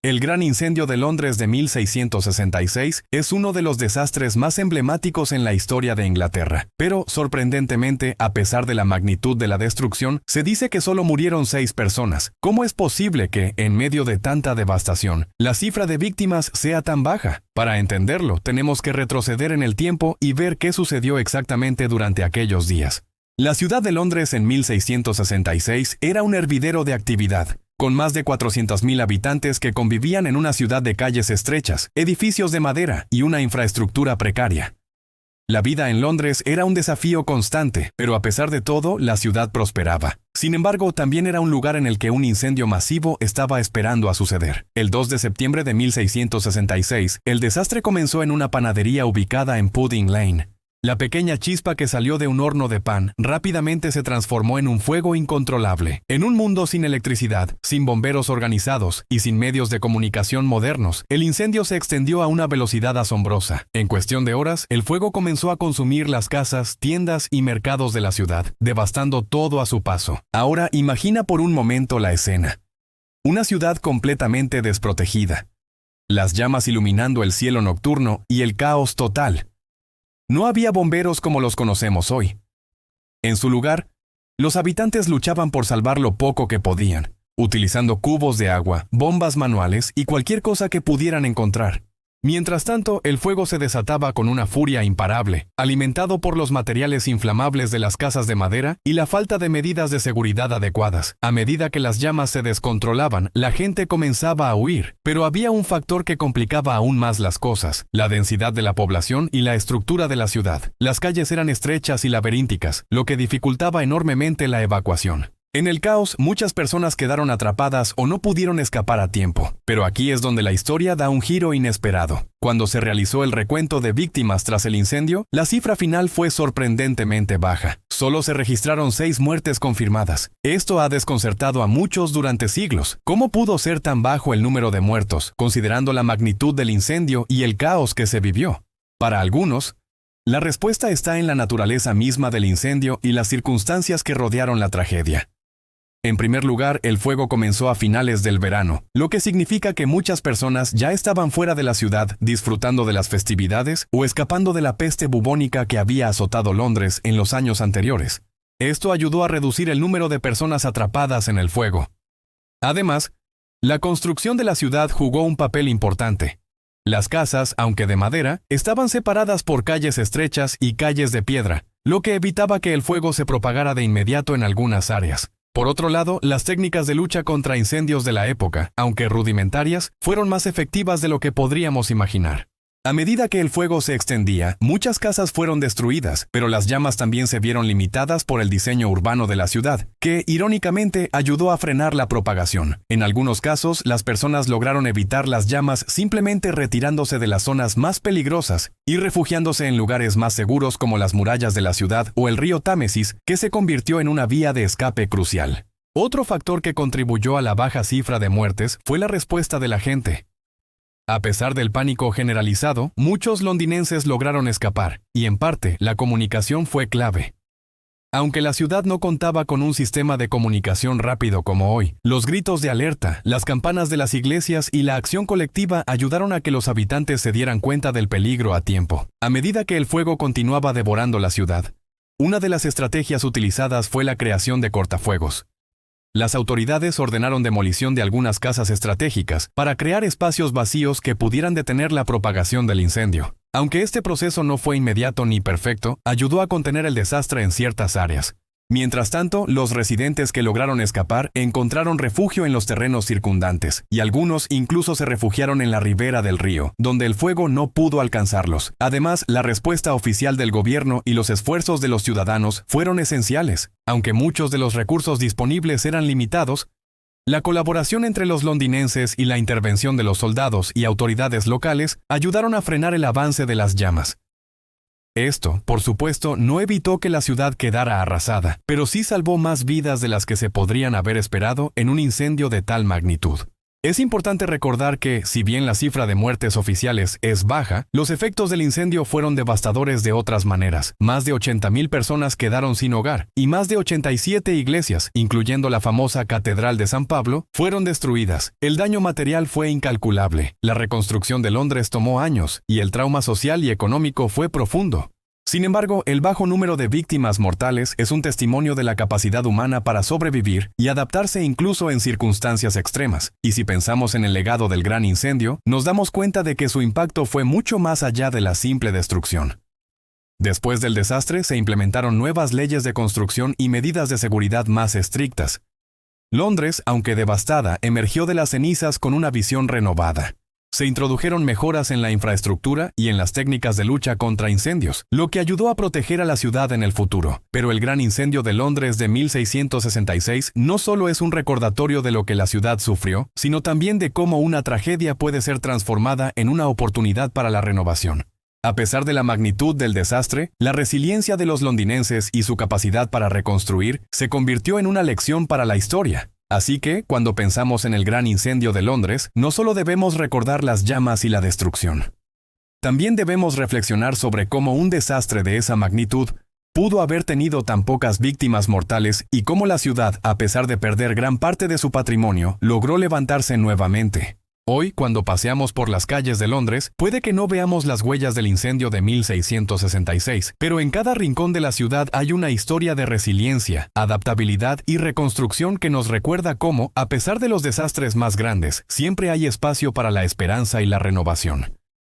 El Gran Incendio de Londres de 1666 es uno de los desastres más emblemáticos en la historia de Inglaterra. Pero, sorprendentemente, a pesar de la magnitud de la destrucción, se dice que solo murieron 6 personas. ¿Cómo es posible que, en medio de tanta devastación, la cifra de víctimas sea tan baja? Para entenderlo, tenemos que retroceder en el tiempo y ver qué sucedió exactamente durante aquellos días. La ciudad de Londres en 1666 era un hervidero de actividad, con más de 400.000 habitantes que convivían en una ciudad de calles estrechas, edificios de madera y una infraestructura precaria. La vida en Londres era un desafío constante, pero a pesar de todo, la ciudad prosperaba. Sin embargo, también era un lugar en el que un incendio masivo estaba esperando a suceder. El 2 de septiembre de 1666, el desastre comenzó en una panadería ubicada en Pudding Lane. La pequeña chispa que salió de un horno de pan rápidamente se transformó en un fuego incontrolable. En un mundo sin electricidad, sin bomberos organizados y sin medios de comunicación modernos, el incendio se extendió a una velocidad asombrosa. En cuestión de horas, el fuego comenzó a consumir las casas, tiendas y mercados de la ciudad, devastando todo a su paso. Ahora imagina por un momento la escena. Una ciudad completamente desprotegida. Las llamas iluminando el cielo nocturno y el caos total. No había bomberos como los conocemos hoy. En su lugar, los habitantes luchaban por salvar lo poco que podían, utilizando cubos de agua, bombas manuales y cualquier cosa que pudieran encontrar. Mientras tanto, el fuego se desataba con una furia imparable, alimentado por los materiales inflamables de las casas de madera y la falta de medidas de seguridad adecuadas. A medida que las llamas se descontrolaban, la gente comenzaba a huir, pero había un factor que complicaba aún más las cosas: la densidad de la población y la estructura de la ciudad. Las calles eran estrechas y laberínticas, lo que dificultaba enormemente la evacuación. En el caos, muchas personas quedaron atrapadas o no pudieron escapar a tiempo. Pero aquí es donde la historia da un giro inesperado. Cuando se realizó el recuento de víctimas tras el incendio, la cifra final fue sorprendentemente baja. Solo se registraron 6 muertes confirmadas. Esto ha desconcertado a muchos durante siglos. ¿Cómo pudo ser tan bajo el número de muertos, considerando la magnitud del incendio y el caos que se vivió? Para algunos, la respuesta está en la naturaleza misma del incendio y las circunstancias que rodearon la tragedia. En primer lugar, el fuego comenzó a finales del verano, lo que significa que muchas personas ya estaban fuera de la ciudad disfrutando de las festividades o escapando de la peste bubónica que había azotado Londres en los años anteriores. Esto ayudó a reducir el número de personas atrapadas en el fuego. Además, la construcción de la ciudad jugó un papel importante. Las casas, aunque de madera, estaban separadas por calles estrechas y calles de piedra, lo que evitaba que el fuego se propagara de inmediato en algunas áreas. Por otro lado, las técnicas de lucha contra incendios de la época, aunque rudimentarias, fueron más efectivas de lo que podríamos imaginar. A medida que el fuego se extendía, muchas casas fueron destruidas, pero las llamas también se vieron limitadas por el diseño urbano de la ciudad, que, irónicamente, ayudó a frenar la propagación. En algunos casos, las personas lograron evitar las llamas simplemente retirándose de las zonas más peligrosas y refugiándose en lugares más seguros como las murallas de la ciudad o el río Támesis, que se convirtió en una vía de escape crucial. Otro factor que contribuyó a la baja cifra de muertes fue la respuesta de la gente. A pesar del pánico generalizado, muchos londinenses lograron escapar, y en parte, la comunicación fue clave. Aunque la ciudad no contaba con un sistema de comunicación rápido como hoy, los gritos de alerta, las campanas de las iglesias y la acción colectiva ayudaron a que los habitantes se dieran cuenta del peligro a tiempo. A medida que el fuego continuaba devorando la ciudad, una de las estrategias utilizadas fue la creación de cortafuegos. Las autoridades ordenaron demolición de algunas casas estratégicas para crear espacios vacíos que pudieran detener la propagación del incendio. Aunque este proceso no fue inmediato ni perfecto, ayudó a contener el desastre en ciertas áreas. Mientras tanto, los residentes que lograron escapar encontraron refugio en los terrenos circundantes, y algunos incluso se refugiaron en la ribera del río, donde el fuego no pudo alcanzarlos. Además, la respuesta oficial del gobierno y los esfuerzos de los ciudadanos fueron esenciales. Aunque muchos de los recursos disponibles eran limitados, la colaboración entre los londinenses y la intervención de los soldados y autoridades locales ayudaron a frenar el avance de las llamas. Esto, por supuesto, no evitó que la ciudad quedara arrasada, pero sí salvó más vidas de las que se podrían haber esperado en un incendio de tal magnitud. Es importante recordar que, si bien la cifra de muertes oficiales es baja, los efectos del incendio fueron devastadores de otras maneras. Más de 80,000 personas quedaron sin hogar, y más de 87 iglesias, incluyendo la famosa Catedral de San Pablo, fueron destruidas. El daño material fue incalculable. La reconstrucción de Londres tomó años, y el trauma social y económico fue profundo. Sin embargo, el bajo número de víctimas mortales es un testimonio de la capacidad humana para sobrevivir y adaptarse incluso en circunstancias extremas. Y si pensamos en el legado del gran incendio, nos damos cuenta de que su impacto fue mucho más allá de la simple destrucción. Después del desastre, se implementaron nuevas leyes de construcción y medidas de seguridad más estrictas. Londres, aunque devastada, emergió de las cenizas con una visión renovada. Se introdujeron mejoras en la infraestructura y en las técnicas de lucha contra incendios, lo que ayudó a proteger a la ciudad en el futuro. Pero el gran incendio de Londres de 1666 no solo es un recordatorio de lo que la ciudad sufrió, sino también de cómo una tragedia puede ser transformada en una oportunidad para la renovación. A pesar de la magnitud del desastre, la resiliencia de los londinenses y su capacidad para reconstruir se convirtió en una lección para la historia. Así que, cuando pensamos en el gran incendio de Londres, no solo debemos recordar las llamas y la destrucción. También debemos reflexionar sobre cómo un desastre de esa magnitud pudo haber tenido tan pocas víctimas mortales y cómo la ciudad, a pesar de perder gran parte de su patrimonio, logró levantarse nuevamente. Hoy, cuando paseamos por las calles de Londres, puede que no veamos las huellas del incendio de 1666, pero en cada rincón de la ciudad hay una historia de resiliencia, adaptabilidad y reconstrucción que nos recuerda cómo, a pesar de los desastres más grandes, siempre hay espacio para la esperanza y la renovación.